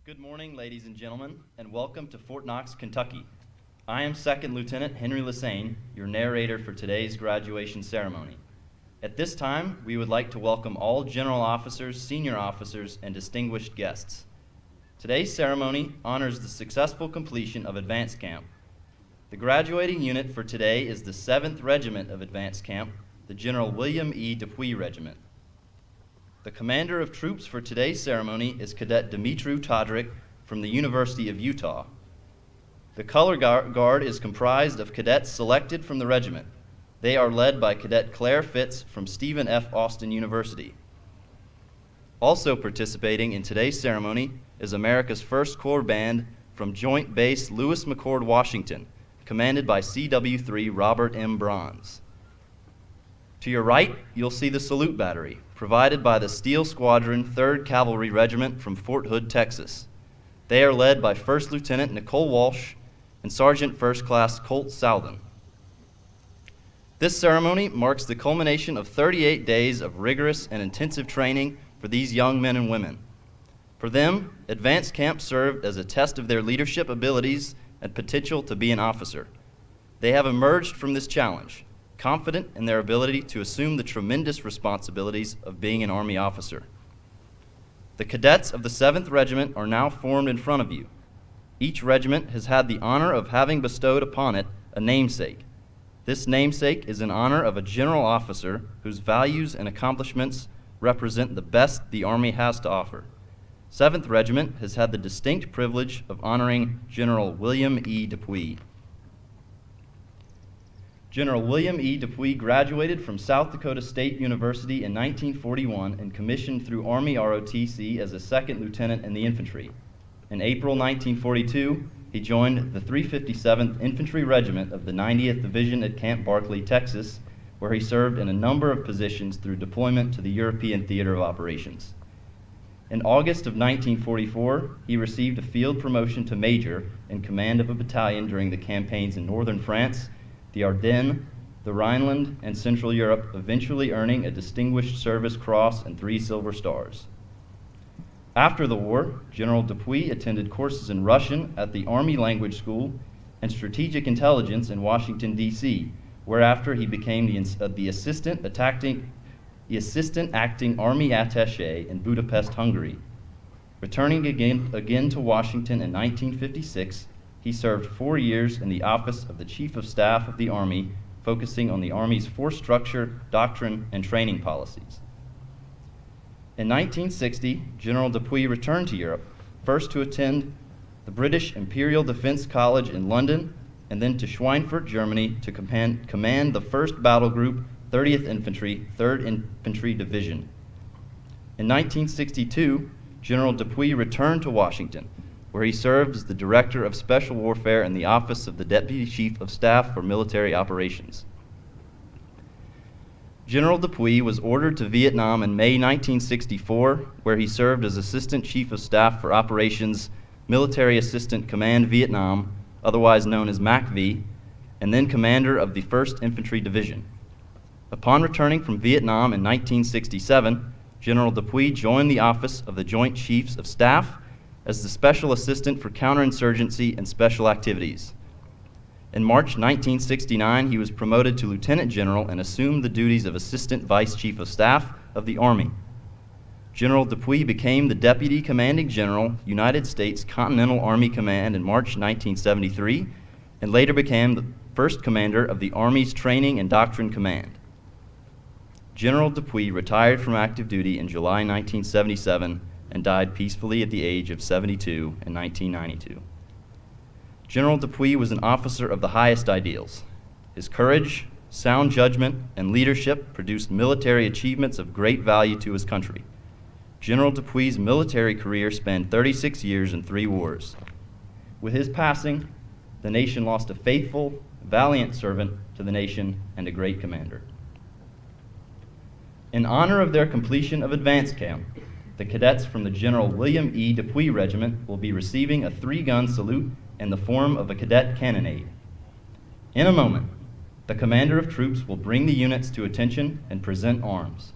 Good morning, ladies and gentlemen, and welcome to Fort Knox, Kentucky. I am Second Lieutenant Henry Lassane, your narrator for today's graduation ceremony. At this time, we would like to welcome all general officers, senior officers, and distinguished guests. Today's ceremony honors the successful completion of Advance Camp. The graduating unit for today is the 7th Regiment of Advance Camp, the General William E. Dupuy Regiment. The commander of troops for today's ceremony is Cadet Dimitru Todrick from the University of Utah. The color guard is comprised of cadets selected from the regiment. They are led by Cadet Claire Fitz from Stephen F. Austin University. Also participating in today's ceremony is America's 1st Corps Band from Joint Base Lewis McChord, Washington, commanded by CW3 Robert M. Bronze. To your right, you'll see the salute battery, provided by the Steel Squadron 3rd Cavalry Regiment from Fort Hood, Texas. They are led by 1st Lieutenant Nicole Walsh and Sergeant 1st Class Colt Southen. This ceremony marks the culmination of 38 days of rigorous and intensive training for these young men and women. For them, Advance Camp served as a test of their leadership abilities and potential to be an officer. They have emerged from this challenge, confident in their ability to assume the tremendous responsibilities of being an Army officer. The cadets of the 7th Regiment are now formed in front of you. Each regiment has had the honor of having bestowed upon it a namesake. This namesake is in honor of a general officer whose values and accomplishments represent the best the Army has to offer. 7th Regiment has had the distinct privilege of honoring General William E. Dupuy. General William E. Dupuy graduated from South Dakota State University in 1941 and commissioned through Army ROTC as a 2nd lieutenant in the infantry. In April 1942, he joined the 357th Infantry Regiment of the 90th Division at Camp Barkley, Texas, where he served in a number of positions through deployment to the European Theater of Operations. In August of 1944, he received a field promotion to major in command of a battalion during the campaigns in northern France, the Ardennes, the Rhineland, and Central Europe, eventually earning a Distinguished Service Cross and 3 Silver Stars. After the war, General Dupuy attended courses in Russian at the Army Language School and Strategic Intelligence in Washington, D.C., whereafter he became the assistant acting Army Attaché in Budapest, Hungary. Returning again to Washington in 1956, he served 4 years in the office of the Chief of Staff of the Army, focusing on the Army's force structure, doctrine, and training policies. In 1960, General Dupuy returned to Europe, first to attend the British Imperial Defence College in London, and then to Schweinfurt, Germany, to command the 1st Battle Group, 30th Infantry, 3rd Infantry Division. In 1962, General Dupuy returned to Washington, where he served as the Director of Special Warfare in the Office of the Deputy Chief of Staff for Military Operations. General Dupuy was ordered to Vietnam in May 1964, where he served as Assistant Chief of Staff for Operations, Military Assistant Command Vietnam, otherwise known as MACV, and then commander of the 1st Infantry Division. Upon returning from Vietnam in 1967, General Dupuy joined the Office of the Joint Chiefs of Staff as the Special Assistant for Counterinsurgency and Special Activities. In March 1969, he was promoted to Lieutenant General and assumed the duties of Assistant Vice Chief of Staff of the Army. General Dupuy became the Deputy Commanding General, United States Continental Army Command in March 1973, and later became the first commander of the Army's Training and Doctrine Command. General Dupuy retired from active duty in July 1977 and died peacefully at the age of 72 in 1992. General Dupuy was an officer of the highest ideals. His courage, sound judgment, and leadership produced military achievements of great value to his country. General Dupuy's military career spanned 36 years and 3 wars. With his passing, the nation lost a faithful, valiant servant to the nation and a great commander. In honor of their completion of Advance Camp, the cadets from the General William E. Dupuy Regiment will be receiving a 3-gun salute in the form of a cadet cannonade. In a moment, the commander of troops will bring the units to attention and present arms.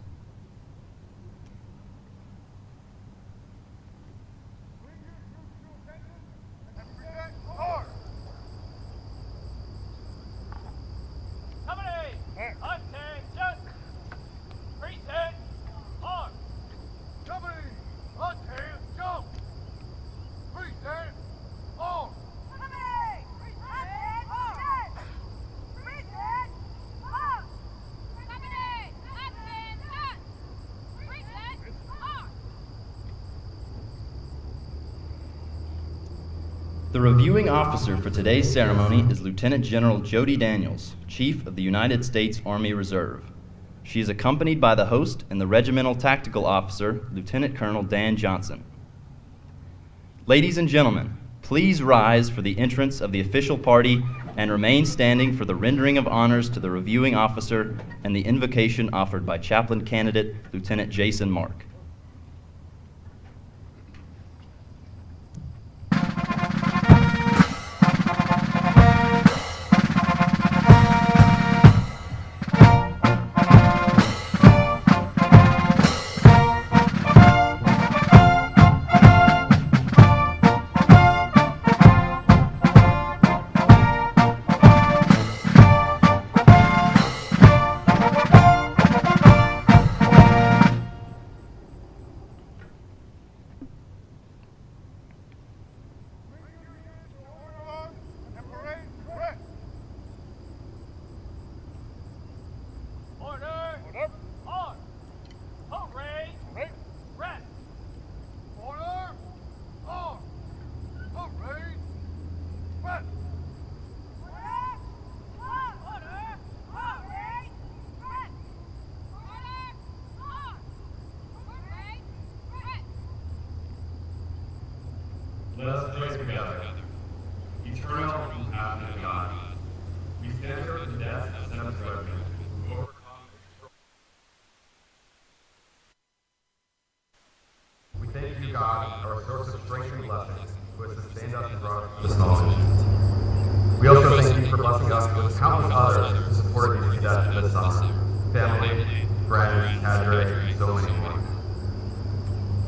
The reviewing officer for today's ceremony is Lieutenant General Jody Daniels, Chief of the United States Army Reserve. She is accompanied by the host and the Regimental Tactical Officer, Lieutenant Colonel Dan Johnson. Ladies and gentlemen, please rise for the entrance of the official party and remain standing for the rendering of honors to the reviewing officer and the invocation offered by Chaplain Candidate Lieutenant Jason Mark. Let us pray together. Eternal and infinite God, we stand here in death of 7th Regiment, who overcome. We thank you, God, our source of strength and blessings, who has sustained us and brought us to this moment. We also thank you for blessing us with countless others who supported these cadets this summer. Family, friends, cadre, and so many more.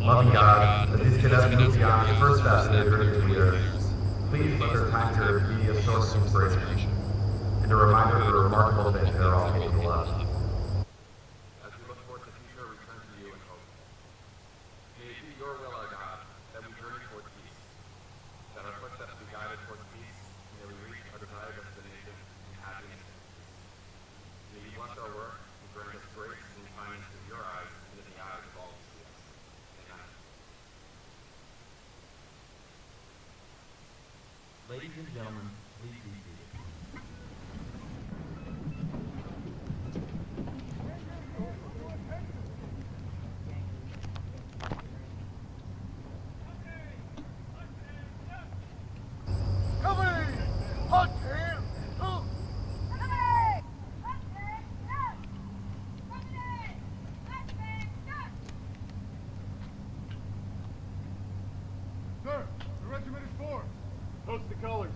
Loving God, as these cadets move beyond the first steps in their journey to leaders, please let their time here be a source of inspiration and a reminder of the remarkable things they're all capable of. As we look forward to the future, we turn to you in hope. May it be your will, our God, that we journey towards peace, that our footsteps be guided towards peace, and may we reach our desired destination in happiness and peace. May you bless our work and grant us grace and kindness in your eyes and in the eyes of all who see us. Ladies and gentlemen, please be seated. Sir, the regiment is formed. Post the colors.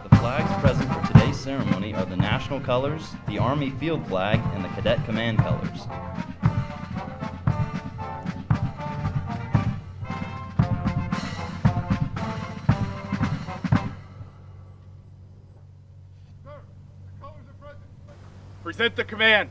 The flags present for today's ceremony are the national colors, the Army field flag, and the cadet command colors. Sir, the colors are present. Present the command.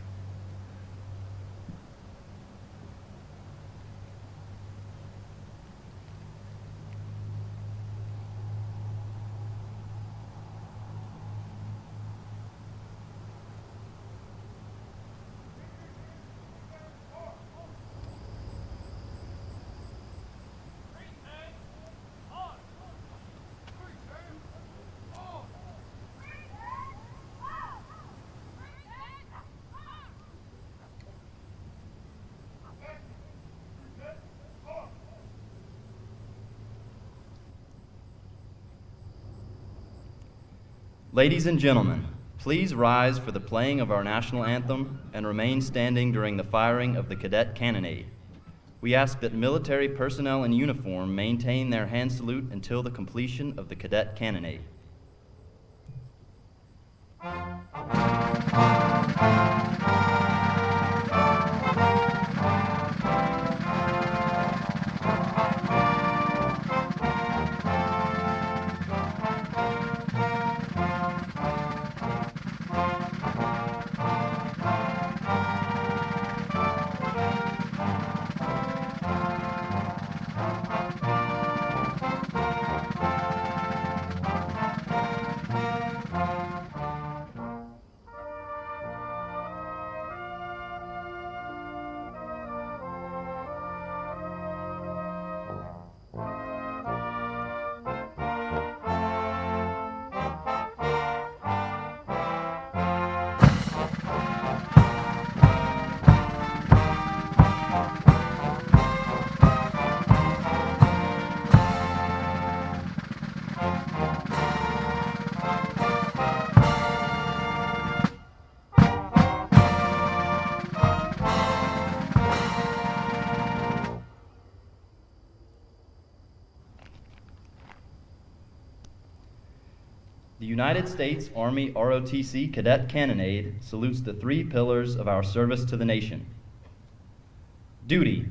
Ladies and gentlemen, please rise for the playing of our national anthem and remain standing during the firing of the cadet cannonade. We ask that military personnel in uniform maintain their hand salute until the completion of the cadet cannonade. United States Army ROTC Cadet Cannonade salutes the three pillars of our service to the nation. Duty.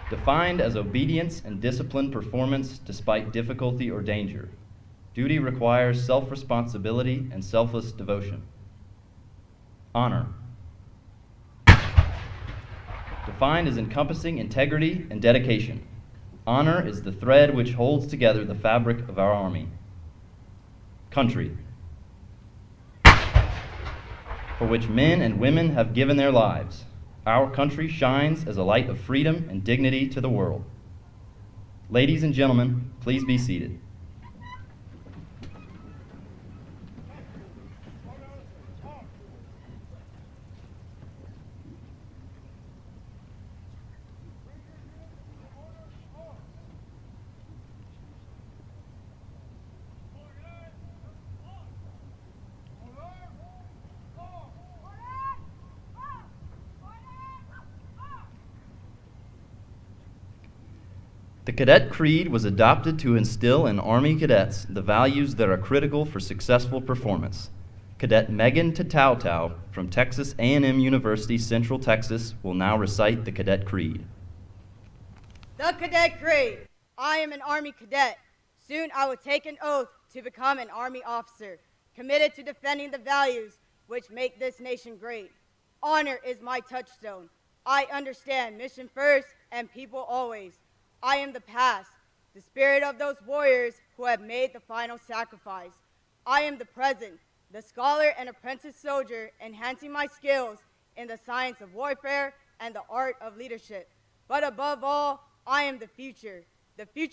Defined as obedience and disciplined performance despite difficulty or danger. Duty requires self-responsibility and selfless devotion. Honor. Defined as encompassing integrity and dedication. Honor is the thread which holds together the fabric of our Army. Country. For which men and women have given their lives. Our country shines as a light of freedom and dignity to the world. Ladies and gentlemen, please be seated. The Cadet Creed was adopted to instill in Army cadets the values that are critical for successful performance. Cadet Megan Tatautow from Texas A&M University, Central Texas, will now recite the Cadet Creed. The Cadet Creed. I am an Army cadet. Soon I will take an oath to become an Army officer, committed to defending the values which make this nation great. Honor is my touchstone. I understand mission first and people always. I am the past, the spirit of those warriors who have made the final sacrifice. I am the present, the scholar and apprentice soldier, enhancing my skills in the science of warfare and the art of leadership. But above all, I am the future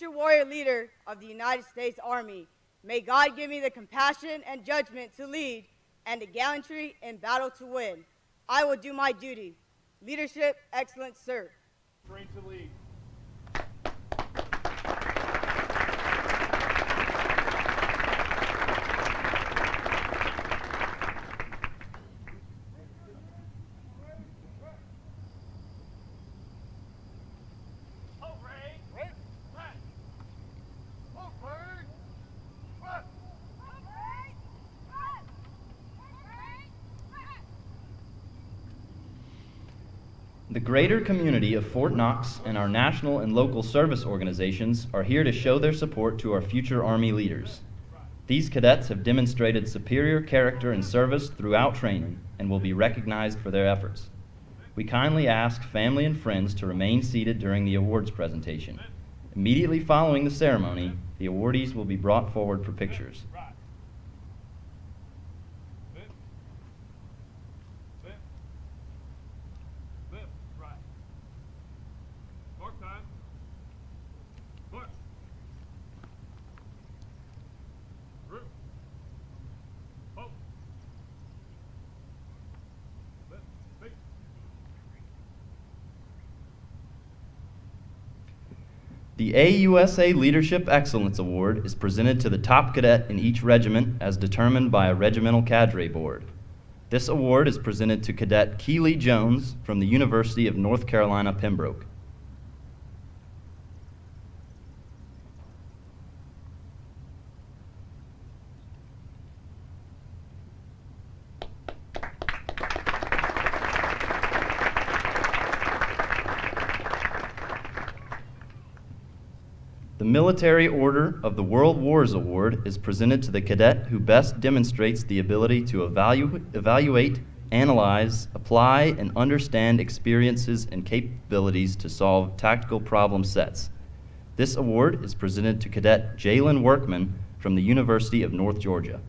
warrior leader of the United States Army. May God give me the compassion and judgment to lead and the gallantry in battle to win. I will do my duty. Leadership, excellence, sir. Train to lead. The greater community of Fort Knox and our national and local service organizations are here to show their support to our future Army leaders. These cadets have demonstrated superior character and service throughout training and will be recognized for their efforts. We kindly ask family and friends to remain seated during the awards presentation. Immediately following the ceremony, the awardees will be brought forward for pictures. The AUSA Leadership Excellence Award is presented to the top cadet in each regiment as determined by a regimental cadre board. This award is presented to Cadet Keeley Jones from the University of North Carolina, Pembroke. The Military Order of the World Wars Award is presented to the cadet who best demonstrates the ability to evaluate, analyze, apply, and understand experiences and capabilities to solve tactical problem sets. This award is presented to Cadet Jalen Workman from the University of North Georgia.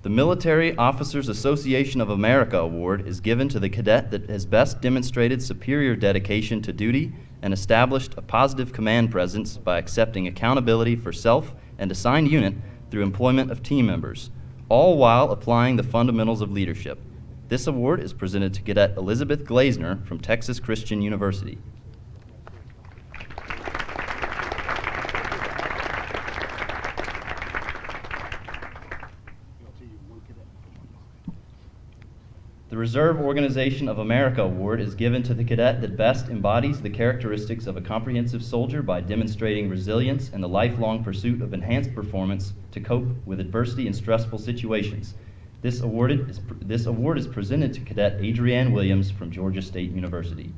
The Military Officers Association of America Award is given to the cadet that has best demonstrated superior dedication to duty and established a positive command presence by accepting accountability for self and assigned unit through employment of team members, all while applying the fundamentals of leadership. This award is presented to Cadet Elizabeth Glazner from Texas Christian University. The Reserve Organization of America Award is given to the cadet that best embodies the characteristics of a comprehensive soldier by demonstrating resilience and the lifelong pursuit of enhanced performance to cope with adversity and stressful situations. This award is presented to Cadet Adrienne Williams from Georgia State University.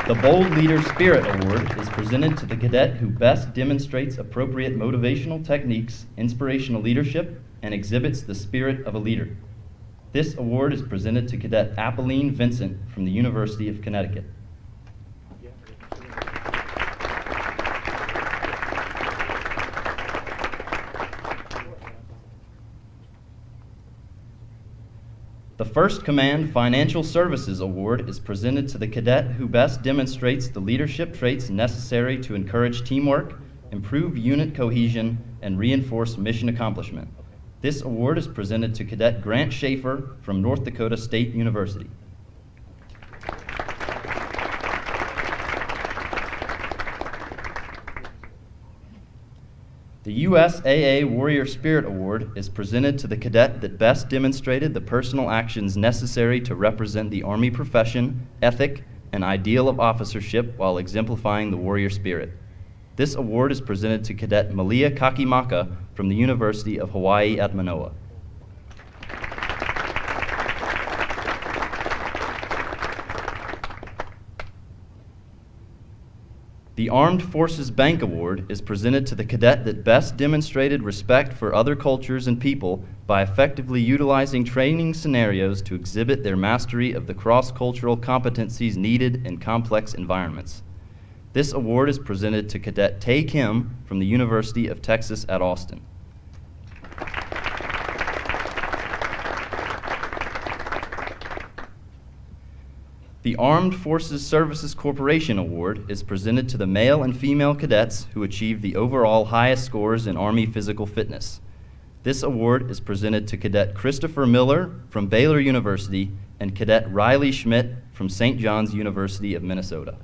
The Bold Leader Spirit Award is presented to the cadet who best demonstrates appropriate motivational techniques, inspirational leadership, and exhibits the spirit of a leader. This award is presented to Cadet Apolline Vincent from the University of Connecticut. The First Command Financial Services Award is presented to the cadet who best demonstrates the leadership traits necessary to encourage teamwork, improve unit cohesion, and reinforce mission accomplishment. This award is presented to Cadet Grant Schaefer from North Dakota State University. The USAA Warrior Spirit Award is presented to the cadet that best demonstrated the personal actions necessary to represent the Army profession, ethic, and ideal of officership while exemplifying the warrior spirit. This award is presented to Cadet Malia Kakimaka from the University of Hawaii at Manoa. The Armed Forces Bank Award is presented to the cadet that best demonstrated respect for other cultures and people by effectively utilizing training scenarios to exhibit their mastery of the cross-cultural competencies needed in complex environments. This award is presented to Cadet Tae Kim from the University of Texas at Austin. The Armed Forces Services Corporation Award is presented to the male and female cadets who achieved the overall highest scores in Army physical fitness. This award is presented to Cadet Christopher Miller from Baylor University and Cadet Riley Schmidt from St. John's University of Minnesota.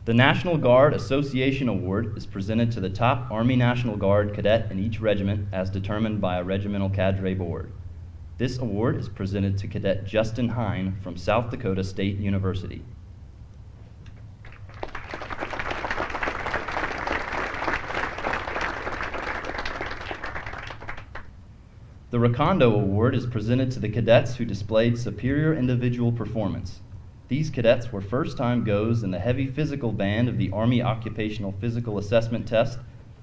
The National Guard Association Award is presented to the top Army National Guard cadet in each regiment as determined by a regimental cadre board. This award is presented to Cadet Justin Hine from South Dakota State University. The Recondo Award is presented to the cadets who displayed superior individual performance. These cadets were first-time goes in the heavy physical band of the Army Occupational Physical Assessment Test,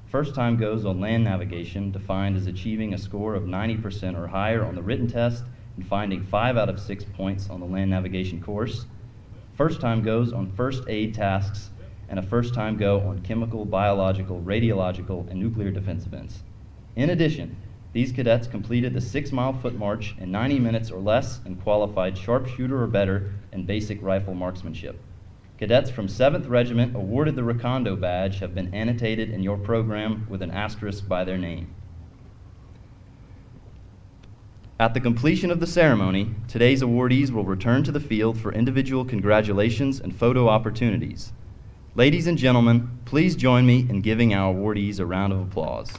first-time goes on land navigation, defined as achieving a score of 90% or higher on the written test and finding 5 out of 6 points on the land navigation course, first-time goes on first aid tasks, and a first-time go on chemical, biological, radiological, and nuclear defense events. In addition, these cadets completed the 6-mile foot march in 90 minutes or less and qualified sharpshooter or better in basic rifle marksmanship. Cadets from 7th Regiment awarded the Recondo badge have been annotated in your program with an asterisk by their name. At the completion of the ceremony, today's awardees will return to the field for individual congratulations and photo opportunities. Ladies and gentlemen, please join me in giving our awardees a round of applause.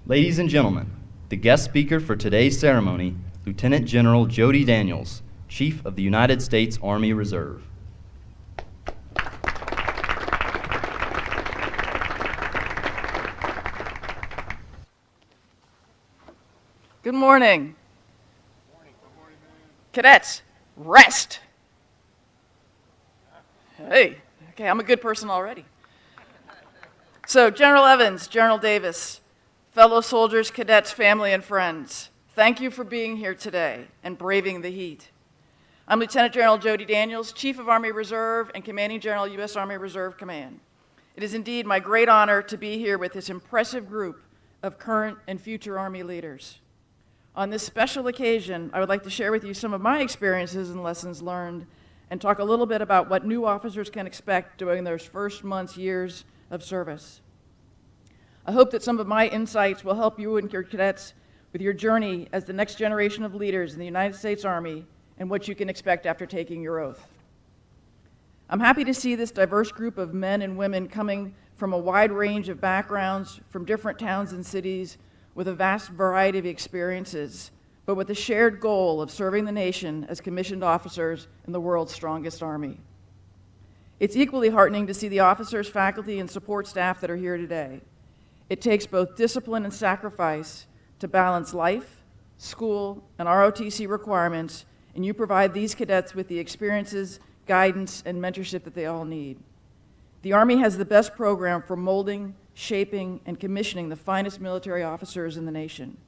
Ladies and gentlemen, the guest speaker for today's ceremony, Lieutenant General Jody Daniels, Chief of the United States Army Reserve. Good morning. Cadets, rest. Hey, okay, I'm a good person already. So, General Evans, General Davis, fellow soldiers, cadets, family, and friends, thank you for being here today and braving the heat. I'm Lieutenant General Jody Daniels, Chief of Army Reserve and Commanding General, U.S. Army Reserve Command. It is indeed my great honor to be here with this impressive group of current and future Army leaders. On this special occasion, I would like to share with you some of my experiences and lessons learned and talk a little bit about what new officers can expect during their first months, years of service. I hope that some of my insights will help you and your cadets with your journey as the next generation of leaders in the United States Army and what you can expect after taking your oath. I'm happy to see this diverse group of men and women coming from a wide range of backgrounds, from different towns and cities, with a vast variety of experiences, but with the shared goal of serving the nation as commissioned officers in the world's strongest army. It's equally heartening to see the officers, faculty, and support staff that are here today. It takes both discipline and sacrifice to balance life, school, and ROTC requirements, and you provide these cadets with the experiences, guidance, and mentorship that they all need. The Army has the best program for molding, shaping, and commissioning the finest military officers in the nation.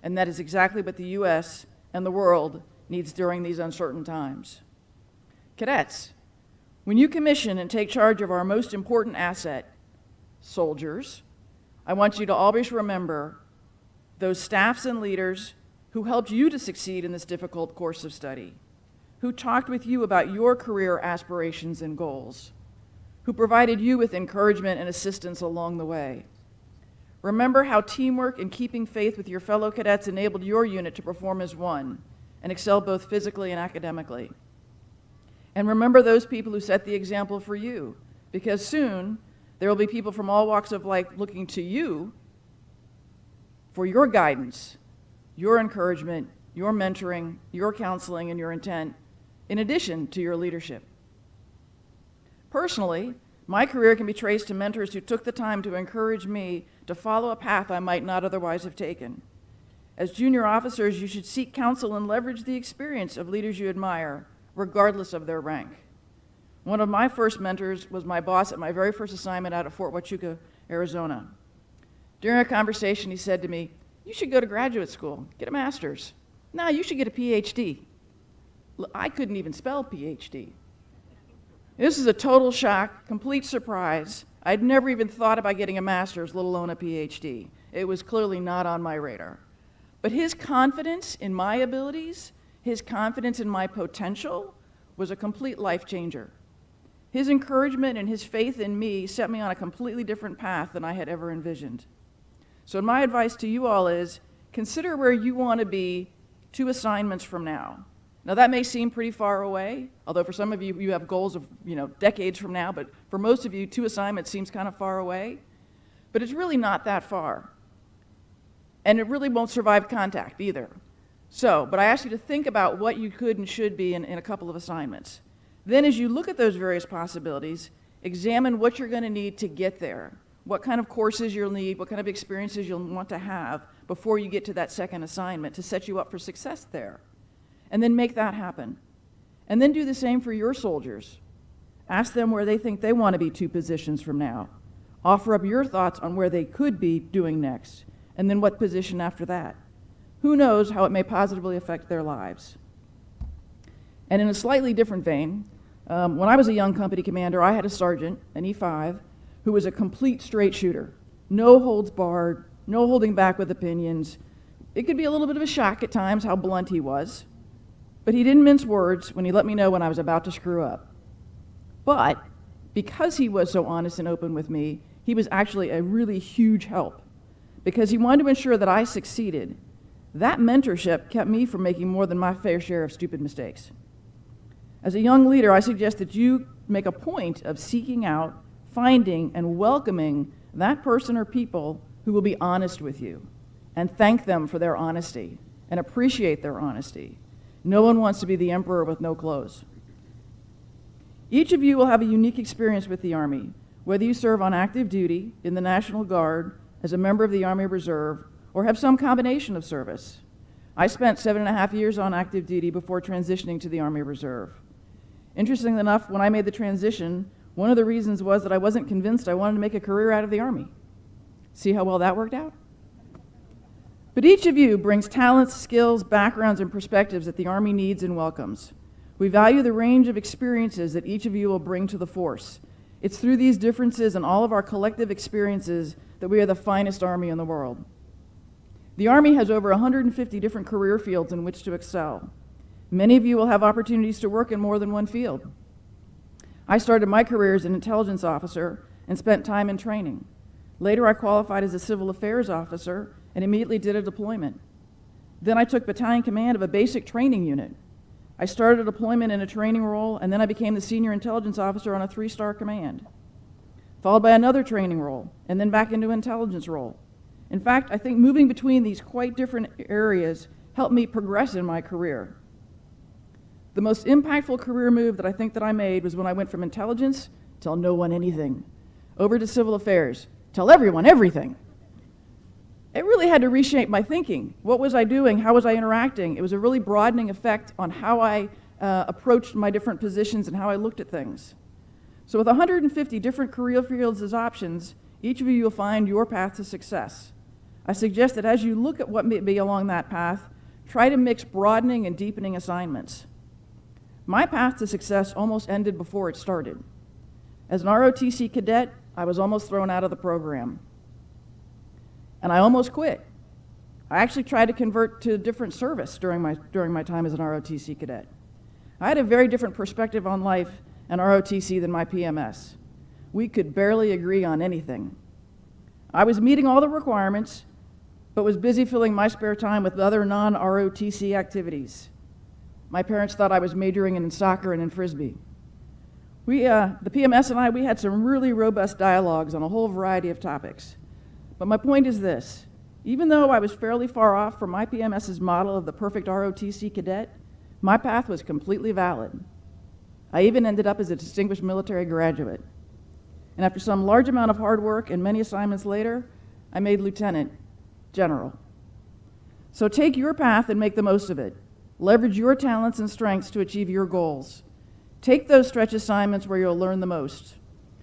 And that is exactly what the U.S. and the world needs during these uncertain times. Cadets, when you commission and take charge of our most important asset, soldiers, I want you to always remember those staffs and leaders who helped you to succeed in this difficult course of study, who talked with you about your career aspirations and goals, who provided you with encouragement and assistance along the way. Remember how teamwork and keeping faith with your fellow cadets enabled your unit to perform as one and excel both physically and academically. And remember those people who set the example for you, because soon there will be people from all walks of life looking to you for your guidance, your encouragement, your mentoring, your counseling, and your intent, in addition to your leadership. Personally, my career can be traced to mentors who took the time to encourage me to follow a path I might not otherwise have taken. As junior officers, you should seek counsel and leverage the experience of leaders you admire, regardless of their rank. One of my first mentors was my boss at my very first assignment out at Fort Huachuca, Arizona. During a conversation, he said to me, "You should go to graduate school, get a master's. No, you should get a PhD." I couldn't even spell PhD. This is a total shock, complete surprise. I'd never even thought about getting a master's, let alone a PhD. It was clearly not on my radar. But his confidence in my abilities, his confidence in my potential, was a complete life changer. His encouragement and his faith in me set me on a completely different path than I had ever envisioned. So my advice to you all is, consider where you want to be 2 assignments from now. Now that may seem pretty far away, although for some of you, you have goals of decades from now, but for most of you, 2 assignments seems kind of far away. But it's really not that far. And it really won't survive contact either. But I ask you to think about what you could and should be in a couple of assignments. Then as you look at those various possibilities, examine what you're going to need to get there, what kind of courses you'll need, what kind of experiences you'll want to have before you get to that second assignment to set you up for success there. And then make that happen. And then do the same for your soldiers. Ask them where they think they want to be 2 positions from now. Offer up your thoughts on where they could be doing next, and then what position after that. Who knows how it may positively affect their lives. And in a slightly different vein, when I was a young company commander, I had a sergeant, an E5, who was a complete straight shooter. No holds barred, no holding back with opinions. It could be a little bit of a shock at times how blunt he was. But he didn't mince words when he let me know when I was about to screw up. But because he was so honest and open with me, he was actually a really huge help. Because he wanted to ensure that I succeeded. That mentorship kept me from making more than my fair share of stupid mistakes. As a young leader, I suggest that you make a point of seeking out, finding, and welcoming that person or people who will be honest with you, and thank them for their honesty, and appreciate their honesty. No one wants to be the emperor with no clothes. Each of you will have a unique experience with the Army, whether you serve on active duty, in the National Guard, as a member of the Army Reserve, or have some combination of service. I spent 7.5 years on active duty before transitioning to the Army Reserve. Interestingly enough, when I made the transition, one of the reasons was that I wasn't convinced I wanted to make a career out of the Army. See how well that worked out? But each of you brings talents, skills, backgrounds, and perspectives that the Army needs and welcomes. We value the range of experiences that each of you will bring to the force. It's through these differences and all of our collective experiences that we are the finest Army in the world. The Army has over 150 different career fields in which to excel. Many of you will have opportunities to work in more than one field. I started my career as an intelligence officer and spent time in training. Later, I qualified as a civil affairs officer and immediately did a deployment. Then I took battalion command of a basic training unit. I started a deployment in a training role, and then I became the senior intelligence officer on a 3-star command, followed by another training role, and then back into an intelligence role. In fact, I think moving between these quite different areas helped me progress in my career. The most impactful career move that I think that I made was when I went from intelligence, tell no one anything, over to civil affairs, tell everyone everything. It really had to reshape my thinking. What was I doing? How was I interacting? It was a really broadening effect on how I approached my different positions and how I looked at things. So with 150 different career fields as options, each of you will find your path to success. I suggest that as you look at what may be along that path, try to mix broadening and deepening assignments. My path to success almost ended before it started. As an ROTC cadet, I was almost thrown out of the program. And I almost quit. I actually tried to convert to a different service during my time as an ROTC cadet. I had a very different perspective on life and ROTC than my PMS. We could barely agree on anything. I was meeting all the requirements, but was busy filling my spare time with other non-ROTC activities. My parents thought I was majoring in soccer and in Frisbee. The PMS and I, we had some really robust dialogues on a whole variety of topics. But my point is this: even though I was fairly far off from my PMS's model of the perfect ROTC cadet, my path was completely valid. I even ended up as a distinguished military graduate. And after some large amount of hard work and many assignments later, I made lieutenant general. So take your path and make the most of it. Leverage your talents and strengths to achieve your goals. Take those stretch assignments where you'll learn the most.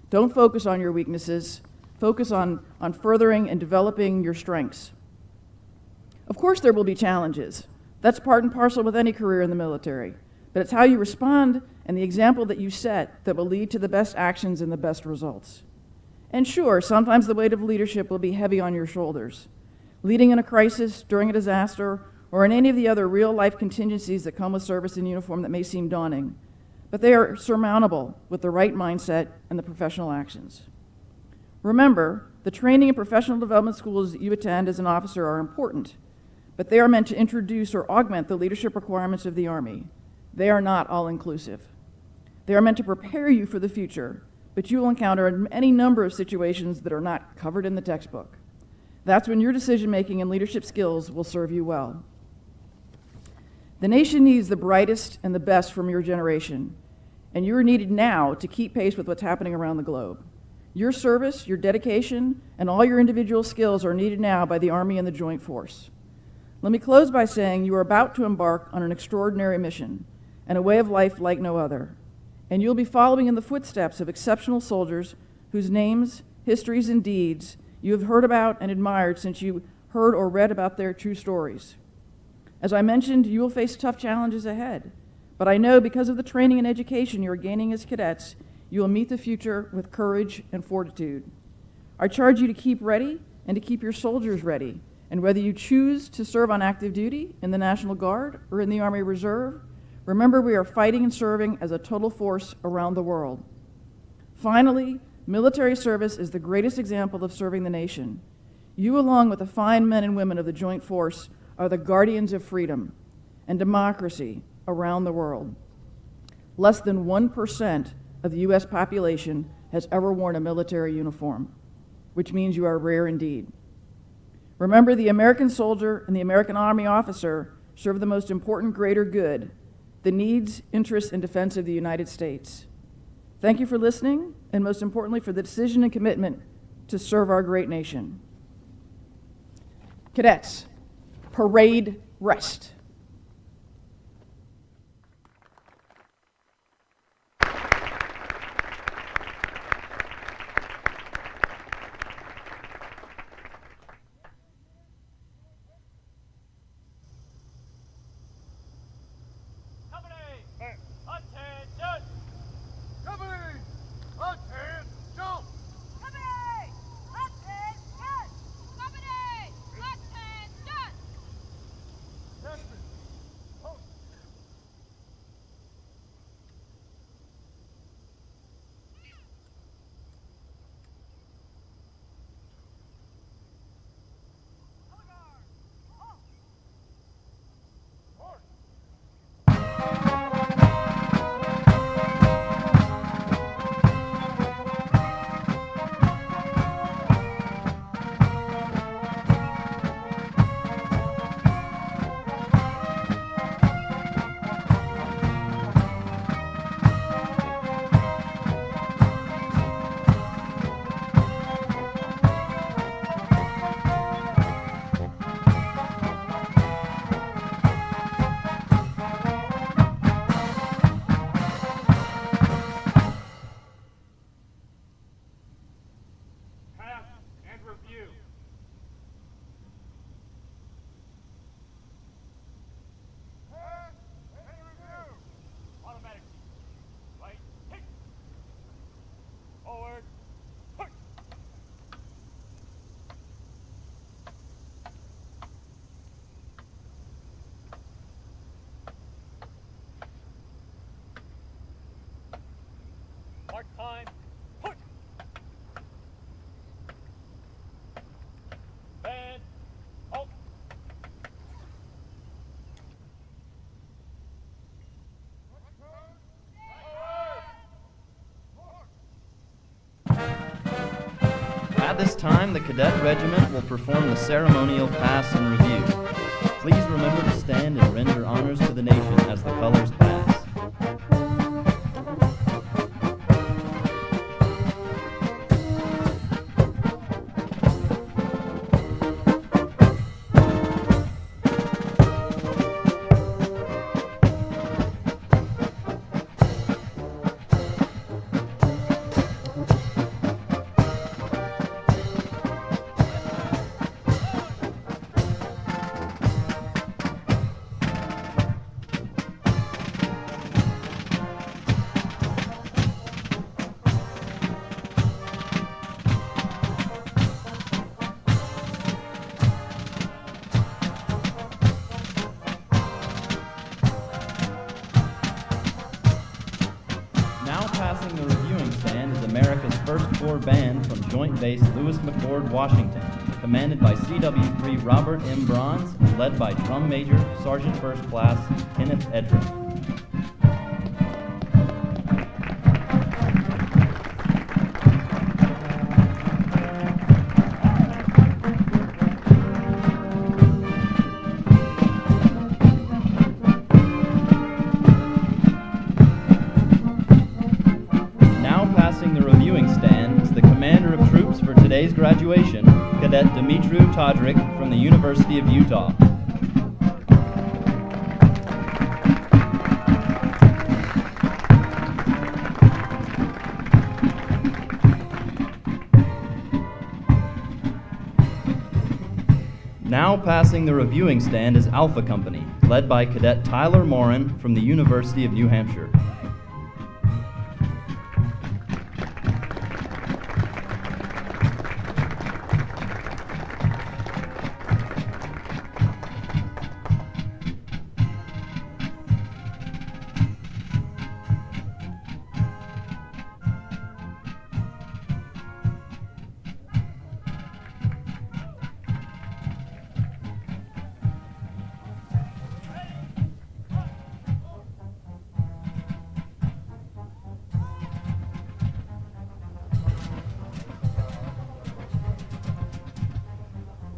Don't focus on your weaknesses. Focus on furthering and developing your strengths. Of course there will be challenges. That's part and parcel with any career in the military. But it's how you respond and the example that you set that will lead to the best actions and the best results. And sure, sometimes the weight of leadership will be heavy on your shoulders. Leading in a crisis, during a disaster, or in any of the other real-life contingencies that come with service in uniform that may seem daunting. But they are surmountable with the right mindset and the professional actions. Remember, the training and professional development schools that you attend as an officer are important, but they are meant to introduce or augment the leadership requirements of the Army. They are not all-inclusive. They are meant to prepare you for the future, but you will encounter any number of situations that are not covered in the textbook. That's when your decision-making and leadership skills will serve you well. The nation needs the brightest and the best from your generation, and you are needed now to keep pace with what's happening around the globe. Your service, your dedication, and all your individual skills are needed now by the Army and the Joint Force. Let me close by saying you are about to embark on an extraordinary mission and a way of life like no other. And you'll be following in the footsteps of exceptional soldiers whose names, histories, and deeds you have heard about and admired since you heard or read about their true stories. As I mentioned, you will face tough challenges ahead, but I know because of the training and education you are gaining as cadets, you will meet the future with courage and fortitude. I charge you to keep ready and to keep your soldiers ready, and whether you choose to serve on active duty in the National Guard or in the Army Reserve, remember we are fighting and serving as a total force around the world. Finally, military service is the greatest example of serving the nation. You, along with the fine men and women of the Joint Force, are the guardians of freedom and democracy around the world. Less than 1% of the U.S. population has ever worn a military uniform, which means you are rare indeed. Remember, the American soldier and the American Army officer serve the most important greater good, the needs, interests, and defense of the United States. Thank you for listening, and most importantly, for the decision and commitment to serve our great nation. Cadets, parade rest. review. Any review? Automatic seat. Right. Hit. Forward. Push. Mark time. Push. And halt. At this time, the cadet regiment will perform the ceremonial pass and review. Please remember to stand and render honors to the nation as the colors pass. Now passing the reviewing stand is America's 1st Corps Band from Joint Base Lewis McChord, Washington, commanded by CW3 Robert M. Bronze and led by Drum Major Sergeant First Class Kenneth Edrum. Today's graduation, Cadet Dimitru Todrick from the University of Utah. Now passing the reviewing stand is Alpha Company, led by Cadet Tyler Morin from the University of New Hampshire.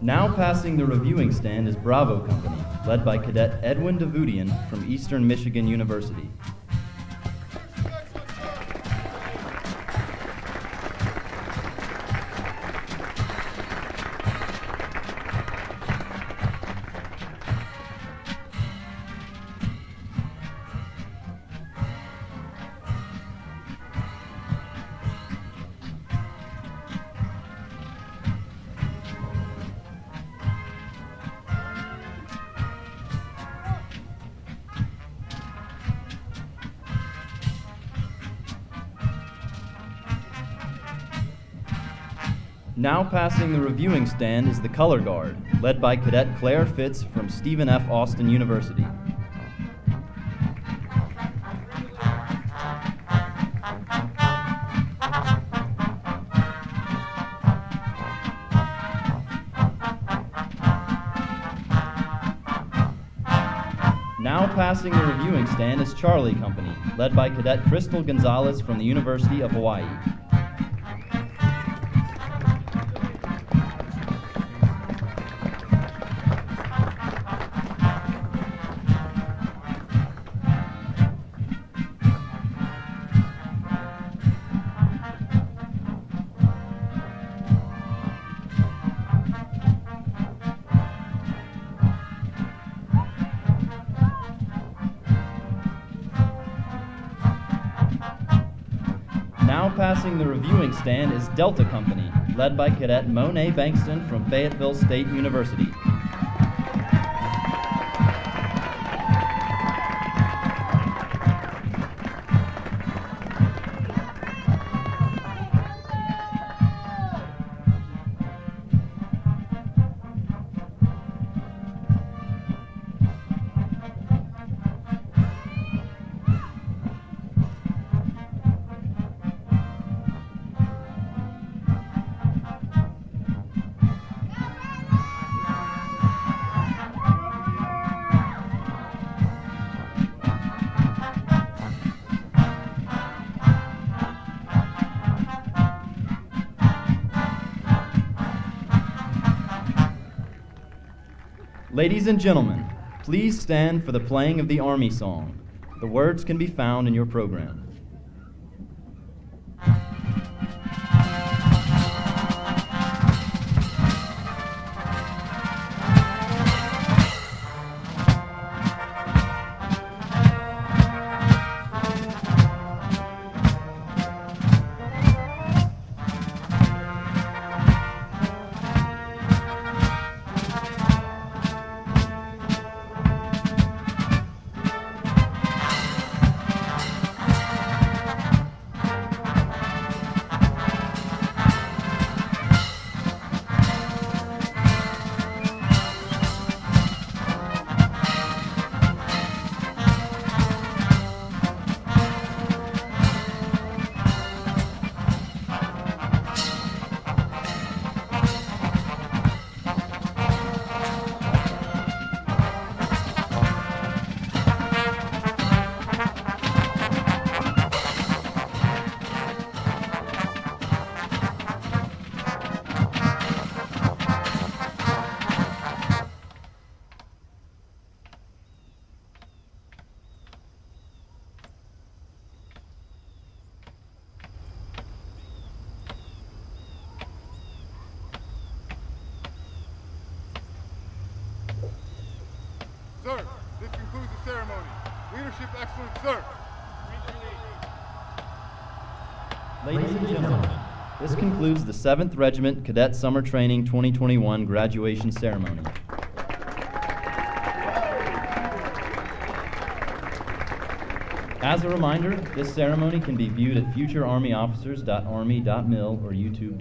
Now passing the reviewing stand is Bravo Company, led by Cadet Edwin Davudian from Eastern Michigan University. Now passing the reviewing stand is the Color Guard, led by Cadet Claire Fitz from Stephen F. Austin University. Now passing the reviewing stand is Charlie Company, led by Cadet Crystal Gonzalez from the University of Hawaii. Now passing the reviewing stand is Delta Company, led by Cadet Monet Bankston from Fayetteville State University. Ladies and gentlemen, please stand for the playing of the Army song. The words can be found in your program. Sir, this concludes the ceremony. Leadership excellence, sir. Ladies and gentlemen, this concludes the 7th Regiment Cadet Summer Training 2021 graduation ceremony. As a reminder, this ceremony can be viewed at futurearmyofficers.army.mil or YouTube.com.